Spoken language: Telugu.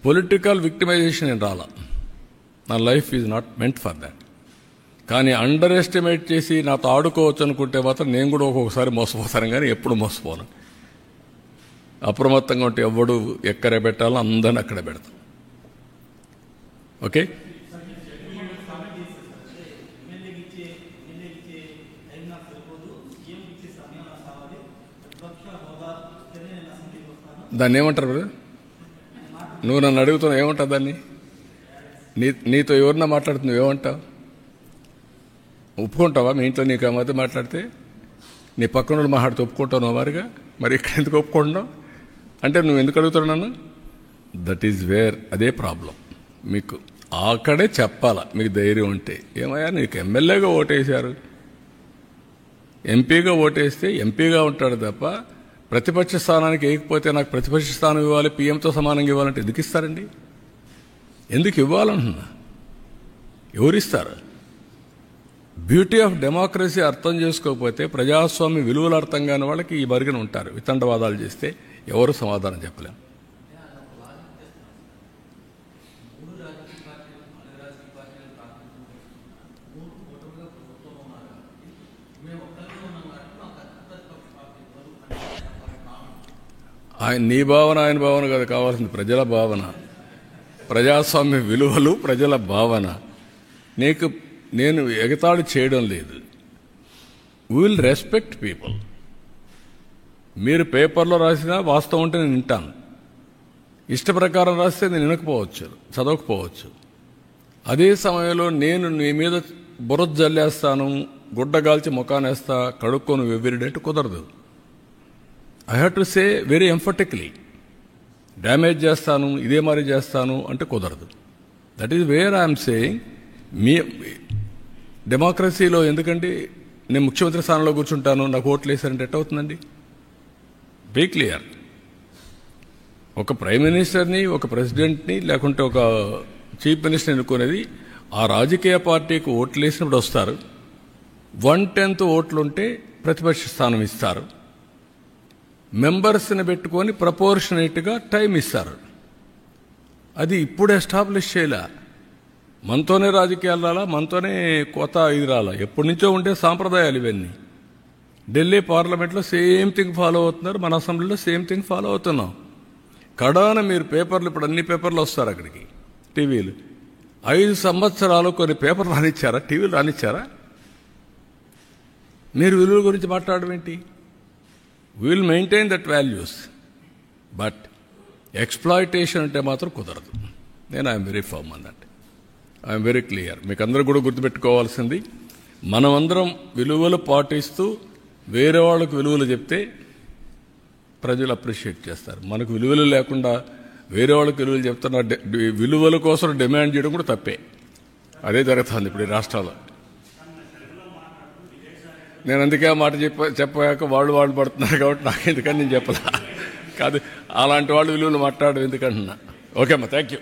పొలిటికల్ విక్టిమైజేషన్ ఏం రాలా. నా life is not meant for that. కానీ అండర్ ఎస్టిమేట్ చేసి నాతో ఆడుకోవచ్చు అనుకుంటే మాత్రం నేను కూడా ఒక్కొక్కసారి మోసపోతాను, కానీ ఎప్పుడు మోసపోను. అప్రమత్తంగా ఉంటే ఎవడు ఎక్కడే పెట్టాలో అందరిని అక్కడే పెడతాం. ఓకే, దాన్ని ఏమంటారు బ్రదర్? నువ్వు నన్ను అడుగుతున్నావు ఏమంటావు దాన్ని? నీతో ఎవరన్నా మాట్లాడుతున్నావు ఏమంటావు? ఒప్పుకుంటావా? మీ ఇంట్లో నీకు ఆ మధ్య మాట్లాడితే నీ పక్కన మాట్లాడితే ఒప్పుకుంటావు వారిగా? మరి ఇక్కడ ఎందుకు ఒప్పుకుంటున్నావు అంటే నువ్వు ఎందుకు అడుగుతావు నన్ను? దట్ ఈజ్ వేర్, అదే ప్రాబ్లం. మీకు అక్కడే చెప్పాలా మీకు ధైర్యం ఉంటే. ఏమయ్యా నీకు ఎమ్మెల్యేగా ఓటేశారు, ఎంపీగా ఓటేస్తే ఎంపీగా ఉంటాడు తప్ప ప్రతిపక్ష స్థానానికి వేయకపోతే నాకు ప్రతిపక్ష స్థానం ఇవ్వాలి, పీఎంతో సమానంగా ఇవ్వాలంటే ఎందుకు ఇస్తారండి? ఎందుకు ఇవ్వాలంటున్నా? ఎవరిస్తారు? బ్యూటీ ఆఫ్ డెమోక్రసీ అర్థం చేసుకోకపోతే, ప్రజాస్వామ్య విలువలు అర్థం కాని వాళ్ళకి ఈ మరుగున ఉంటారు. వితండవాదాలు చేస్తే ఎవరు సమాధానం చెప్పలేం. నీ భావన ఆయన భావన కాదు కావాల్సింది, ప్రజల భావన, ప్రజాస్వామ్య విలువలు, ప్రజల భావన. నేను ఎగతాళి చేయడం లేదు. We will respect people. మీరు పేపర్లో రాసినా వాస్తవం ఉంటే నేను వింటాను. ఇష్ట ప్రకారం రాస్తే నేను వినకపోవచ్చు, చదవకపోవచ్చు. అదే సమయంలో నేను నీ మీద బురద జల్లేస్తాను, గుడ్డగాల్చి ముఖానేస్తా, కడుక్కొని వెవ్విరిడంటే కుదరదు. I have to say very emphatically, damage చేస్తాను, ఇదే మరి చేస్తాను అంటే కుదరదు. That is where I'm saying. మీ డెమోక్రసీలో ఎందుకండి నేను ముఖ్యమంత్రి స్థానంలో కూర్చుంటాను, నాకు ఓట్లు వేసారంటే ఎట్ అవుతుందండి? Be clear. ఒక ప్రైమ్ మినిస్టర్ని, ఒక ప్రెసిడెంట్ని, లేకుంటే ఒక చీఫ్ మినిస్టర్ని ఎన్నుకునేది ఆ రాజకీయ పార్టీకి ఓట్లు వేసినప్పుడు వస్తారు. 1/10 ఓట్లుంటే ప్రతిపక్ష స్థానం ఇస్తారు. మెంబర్స్ని పెట్టుకొని ప్రపోర్షనేట్గా టైం ఇస్తారు. అది ఇప్పుడు ఎస్టాబ్లిష్ చేయలే. మనతోనే రాజకీయాలు రాలా, మనతోనే కొత్త ఇది రాలా. ఎప్పటి నుంచో ఉండే సాంప్రదాయాలు ఇవన్నీ. ఢిల్లీ పార్లమెంట్లో సేమ్ థింగ్ ఫాలో అవుతున్నారు, మన అసెంబ్లీలో సేమ్ థింగ్ ఫాలో అవుతున్నాం. కడాన మీరు పేపర్లు, ఇప్పుడు అన్ని పేపర్లు వస్తారు అక్కడికి, టీవీలు. 5 సంవత్సరాలు కొన్ని పేపర్లు రానిచ్చారా? టీవీలు రానిచ్చారా? మీరు విలువల గురించి మాట్లాడడం ఏంటి? We will maintain that values, but exploitation అంటే మాత్రం కుదరదు. నేను I'm very firm on that. I'm very clear. మీకు అందరూ కూడా గుర్తుపెట్టుకోవాల్సింది, మనమందరం విలువలు పాటిస్తూ వేరే వాళ్ళకు విలువలు చెప్తే ప్రజలు అప్రిషియేట్ చేస్తారు. మనకు విలువలు లేకుండా వేరే వాళ్ళకి విలువలు చెప్తున్న విలువల కోసం డిమాండ్ చేయడం కూడా తప్పే. అదే జరుగుతుంది ఇప్పుడు ఈ రాష్ట్రాల్లో. నేను అందుకే ఆ మాట చెప్పాక వాళ్ళు పడుతున్నారు కాబట్టి నాకు ఎందుకని నేను చెప్పలా. కాదు, అలాంటి వాళ్ళు విలువలు మాట్లాడడం ఎందుకంటున్నా. ఓకే అమ్మా, థ్యాంక్ యూ.